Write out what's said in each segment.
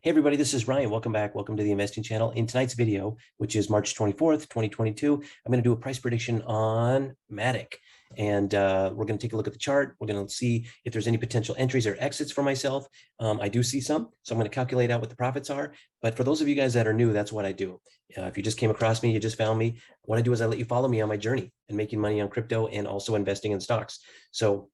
Hey everybody, this is Ryan. Welcome back. Welcome to the investing channel. In tonight's video, which is March 24th, 2022, I'm going to do a price prediction on MATIC. And we're going to take a look at the chart. We're going to see if there's any potential entries or exits for myself. I do see some, so I'm going to calculate out what the profits are. But for those of you guys that are new, that's what I do. If you just came across me, you just found me, what I do is I let you follow me on my journey and making money on crypto and also investing in stocks. So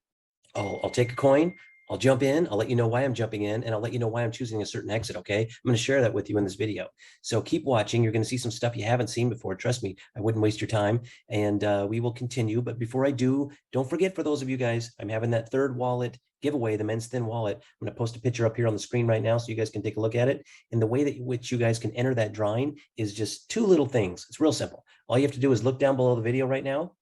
I'll take a coin, I'll jump in, I'll let you know why I'm jumping in, and I'll let you know why I'm choosing a certain exit, okay? I'm going to share that with you in this video. So keep watching. You're going to see some stuff you haven't seen before. Trust me, I wouldn't waste your time, and we will continue. But before I do, don't forget, for those of you guys, I'm having that third wallet giveaway, the Men's Thin wallet. I'm going to post a picture up here on the screen right now so you guys can take a look at it. And the way that which you guys can enter that drawing is just two little things. It's real simple. All you have to do is look down below the video right now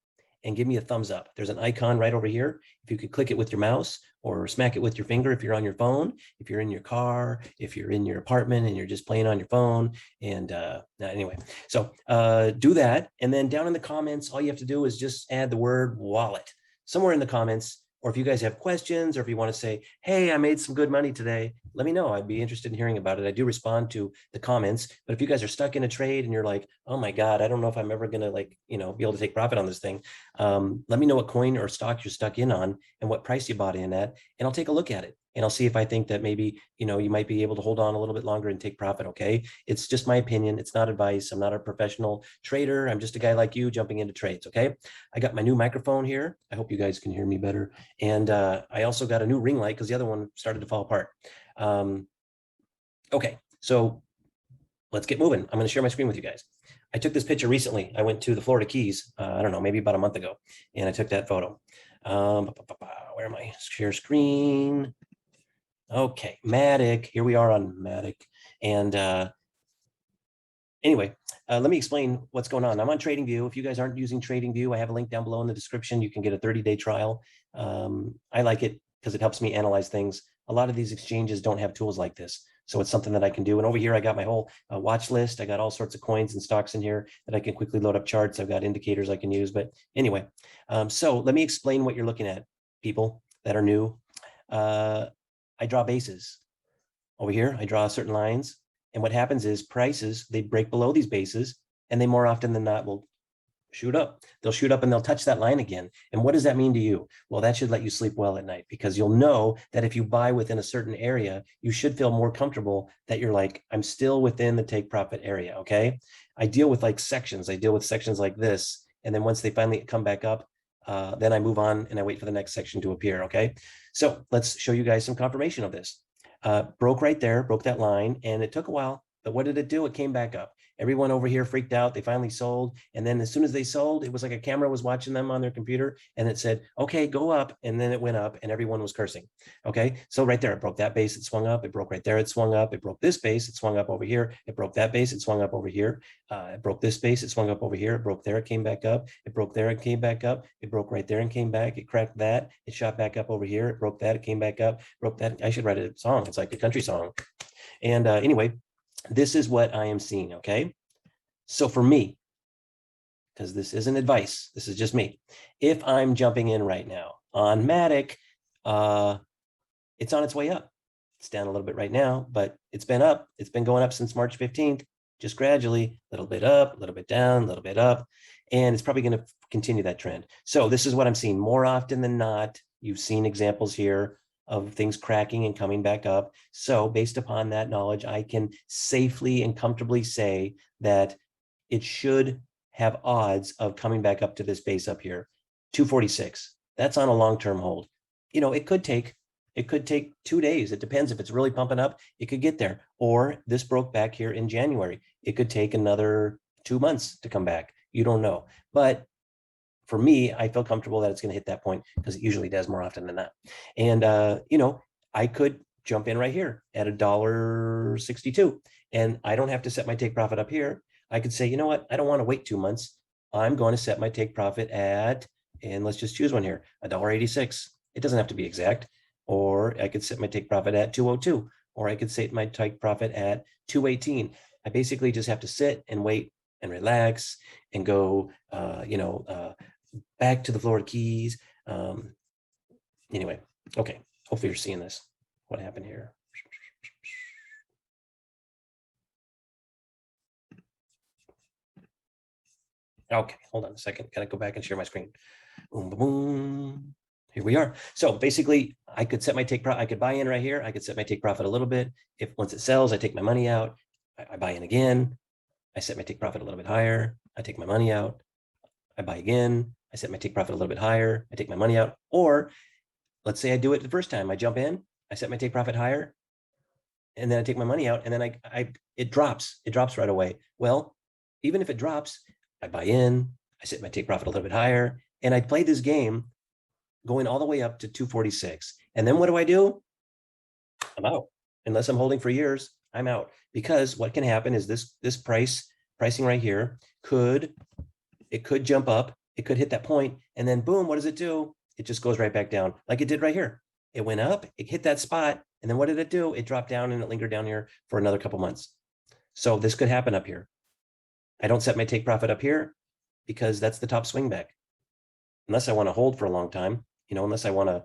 and give me a thumbs up. There's an icon right over here. If you could click it with your mouse or smack it with your finger if you're on your phone, if you're in your car, if you're in your apartment and you're just playing on your phone. And anyway, so do that. And then down in the comments, all you have to do is just add the word wallet somewhere in the comments. Or if you guys have questions, or if you want to say, hey, I made some good money today, let me know. I'd be interested in hearing about it. I do respond to the comments, but if you guys are stuck in a trade and you're like, oh my God, I don't know if I'm ever going to be able to take profit on this thing. Let me know what coin or stock you're stuck in on and what price you bought in at, and I'll take a look at it. And I'll see if I think that maybe, you might be able to hold on a little bit longer and take profit. Okay. It's just my opinion. It's not advice. I'm not a professional trader. I'm just a guy like you jumping into trades. Okay. I got my new microphone here. I hope you guys can hear me better. And I also got a new ring light because the other one started to fall apart. Okay. So let's get moving. I'm going to share my screen with you guys. I took this picture recently. I went to the Florida Keys, I don't know, maybe about a month ago, and I took that photo. Where am I? Share screen. Okay, MATIC. Here we are on MATIC. And anyway, let me explain what's going on. I'm on TradingView. If you guys aren't using TradingView, I have a link down below in the description. You can get a 30-day trial. I like it because it helps me analyze things. A lot of these exchanges don't have tools like this. So it's something that I can do. And over here, I got my whole watch list. I got all sorts of coins and stocks in here that I can quickly load up charts. I've got indicators I can use. But anyway, so let me explain what you're looking at, people that are new. I draw bases. Over here, I draw certain lines. And what happens is prices, they break below these bases, and they more often than not will shoot up. They'll shoot up and they'll touch that line again. And what does that mean to you? Well, that should let you sleep well at night, because you'll know that if you buy within a certain area, you should feel more comfortable that you're like, I'm still within the take profit area. Okay. I deal with like sections. I deal with sections like this. And then once they finally come back up, then I move on and I wait for the next section to appear. Okay. So let's show you guys some confirmation of this. Broke right there, broke that line, and it took a while. But what did it do? It came back up. Everyone over here freaked out. They finally sold. And then as soon as they sold, it was like a camera was watching them on their computer, and it said, okay, go up. And then it went up and everyone was cursing. Okay. So right there, it broke that base. It swung up. It broke right there. It swung up. It broke this base. It swung up over here. It broke that base. It swung up over here. It broke this base. It swung up over here. It broke there. It came back up. It broke there. It came back up. It broke right there and came back. It cracked that. It shot back up over here. It broke that. It came back up. Broke that. I should write a song. It's like a country song. And anyway, this is what I am seeing. Okay. So for me, because this isn't advice, this is just me. If I'm jumping in right now on MATIC, it's on its way up. It's down a little bit right now, but it's been up. It's been going up since March 15th, just gradually, a little bit up, a little bit down, a little bit up, and it's probably going to continue that trend. So this is what I'm seeing more often than not. You've seen examples here of things cracking and coming back up. So based upon that knowledge, I can safely and comfortably say that it should have odds of coming back up to this base up here, 246. That's on a long-term hold. It could take 2 days. It depends. If it's really pumping up, it could get there. Or this broke back here in January. It could take another 2 months to come back. You don't know. But for me, I feel comfortable that it's going to hit that point, because it usually does more often than not. And, I could jump in right here at $1.62, and I don't have to set my take profit up here. I could say, you know what? I don't want to wait 2 months. I'm going to set my take profit at, and let's just choose one here, $1.86. It doesn't have to be exact. Or I could set my take profit at 202, or I could set my take profit at 218. I basically just have to sit and wait and relax and go, back to the Florida Keys. Anyway, okay. Hopefully you're seeing this. What happened here? Okay, hold on a second. Gotta go back and share my screen. Boom, boom, boom. Here we are. So basically, I could set my take profit. I could buy in right here. I could set my take profit a little bit. If once it sells, I take my money out. I buy in again. I set my take profit a little bit higher. I take my money out. I buy again. I set my take profit a little bit higher. I take my money out. Or let's say I do it the first time. I jump in. I set my take profit higher, and then I take my money out, and then it drops. It drops right away. Well, even if it drops, I buy in. I set my take profit a little bit higher, and I play this game going all the way up to 246. And then what do? I'm out. Unless I'm holding for years, I'm out. Because what can happen is this pricing right here could jump up, it could hit that point, and then boom, what does it do? It just goes right back down like it did right here. It went up, it hit that spot, and then what did it do? It dropped down and it lingered down here for another couple months. So this could happen up here. I don't set my take profit up here because that's the top swing back. Unless I want to hold for a long time, unless I want to,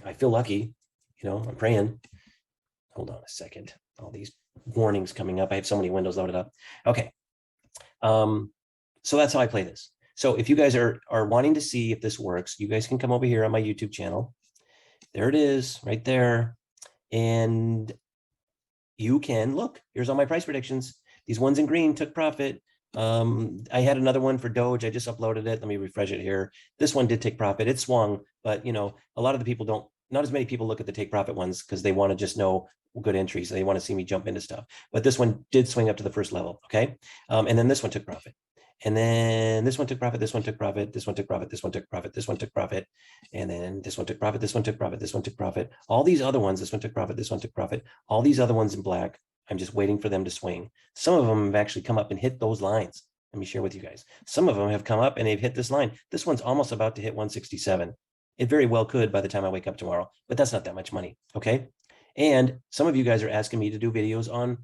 I feel lucky, I'm praying. Hold on a second. All these warnings coming up. I have so many windows loaded up. Okay. So that's how I play this. So if you guys are wanting to see if this works, you guys can come over here on my YouTube channel. There it is right there. And you can look, here's all my price predictions. These ones in green took profit. I had another one for Doge. I just uploaded it. Let me refresh it here. This one did take profit. It swung, but a lot of the people not as many people look at the take profit ones because they want to just know good entries. They want to see me jump into stuff. But this one did swing up to the first level. Okay. And then this one took profit. And then this one took profit, this one took profit, this one took profit, this one took profit, this one took profit, and then this one took profit, this one took profit, this one took profit. All these other ones, this one took profit, this one took profit. All these other ones in black, I'm just waiting for them to swing. Some of them have actually come up and hit those lines. Let me share with you guys. Some of them have come up and they've hit this line. This one's almost about to hit 167. It very well could by the time I wake up tomorrow, but that's not that much money, okay? And some of you guys are asking me to do videos on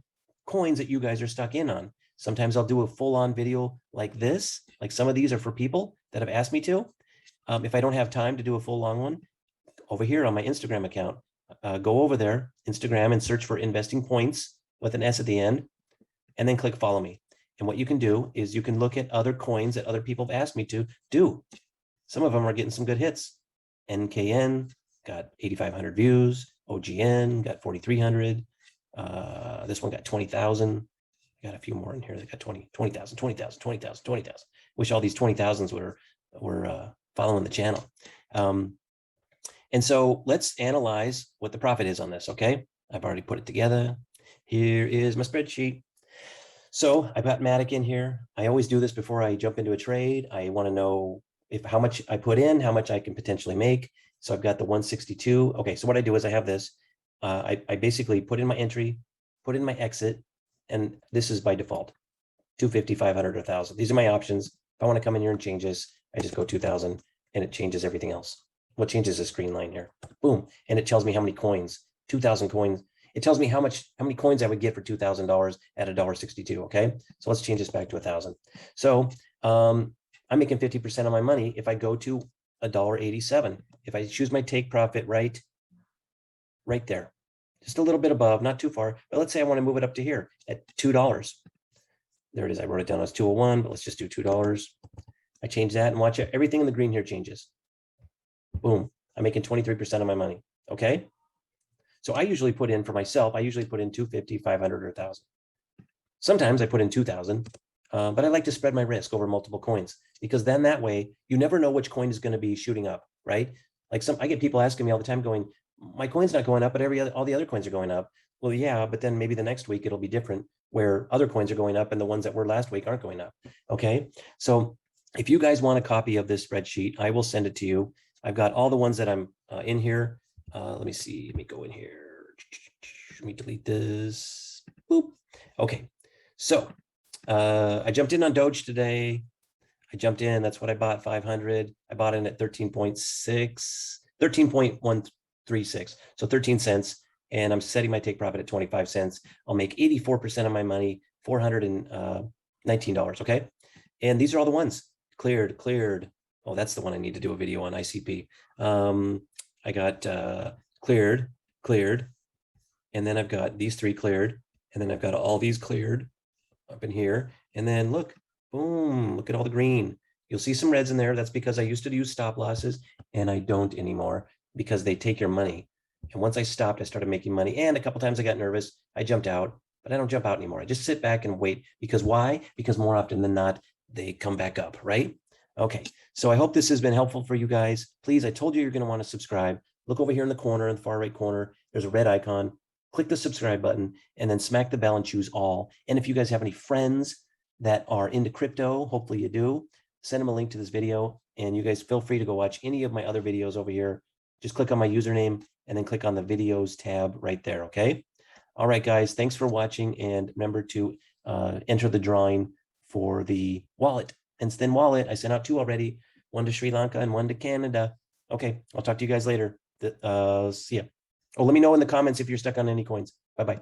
coins that you guys are stuck in on. Sometimes I'll do a full-on video like this. Like some of these are for people that have asked me to. If I don't have time to do a full long one, over here on my Instagram account, go over there, Instagram, and search for Investing Points with an S at the end, and then click follow me. And what you can do is you can look at other coins that other people have asked me to do. Some of them are getting some good hits. NKN got 8,500 views. OGN got 4,300. This one got 20,000. Got a few more in here that got 20,000, 20,000, 20,000, 20,000. Wish all these 20,000s were following the channel. And so let's analyze what the profit is on this, okay? I've already put it together. Here is my spreadsheet. So I've got MATIC in here. I always do this before I jump into a trade. I want to know how much I put in, how much I can potentially make. So I've got the 162. Okay, so what I do is I have this. I basically put in my entry, put in my exit, and this is by default, 250, 500, 1,000. These are my options. If I want to come in here and change this, I just go 2,000 and it changes everything else. What changes this green line here? Boom. And it tells me how many coins, 2,000 coins. It tells me how many coins I would get for $2,000 at $1.62. Okay. So let's change this back to 1,000. So I'm making 50% of my money if I go to $1.87. If I choose my take profit right there, just a little bit above, not too far, but let's say I want to move it up to here at $2. There it is. I wrote it down as 201, but let's just do $2. I change that and watch it. Everything in the green here changes. Boom. I'm making 23% of my money. Okay. So I usually put in for myself, I usually put in 250, 500, or 1,000. Sometimes I put in 2,000, but I like to spread my risk over multiple coins because then that way you never know which coin is going to be shooting up, right? Like I get people asking me all the time going, my coin's not going up, but all the other coins are going up. Well, yeah, but then maybe the next week it'll be different where other coins are going up and the ones that were last week aren't going up. Okay. So if you guys want a copy of this spreadsheet, I will send it to you. I've got all the ones that I'm in here. Let me see. Let me go in here. Let me delete this. Boop. Okay. So I jumped in on Doge today. I jumped in. That's what I bought, 500. I bought in at 13.136. So 13 cents. And I'm setting my take profit at 25 cents. I'll make 84% of my money, $419. Okay. And these are all the ones cleared. Oh, that's the one I need to do a video on, ICP. I got cleared. And then I've got these three cleared. And then I've got all these cleared up in here. And then look, Boom, look at all the green. You'll see some reds in there. That's because I used to use stop losses and I don't anymore because they take your money. And once I stopped, I started making money. And a couple times I got nervous. I jumped out, but I don't jump out anymore. I just sit back and wait. Because why? Because more often than not, they come back up, right? Okay, so I hope this has been helpful for you guys. Please, I told you you're going to want to subscribe. Look over here in the corner, in the far right corner. There's a red icon. Click the subscribe button and then smack the bell and choose all. And if you guys have any friends that are into crypto, hopefully you do, send them a link to this video. And you guys feel free to go watch any of my other videos over here. Just click on my username and then click on the videos tab right there, okay? All right, guys, thanks for watching. And remember to enter the drawing for the wallet. Instant wallet, I sent out 2 already, 1 to Sri Lanka and 1 to Canada. Okay, I'll talk to you guys later. See ya. Oh, let me know in the comments if you're stuck on any coins. Bye-bye.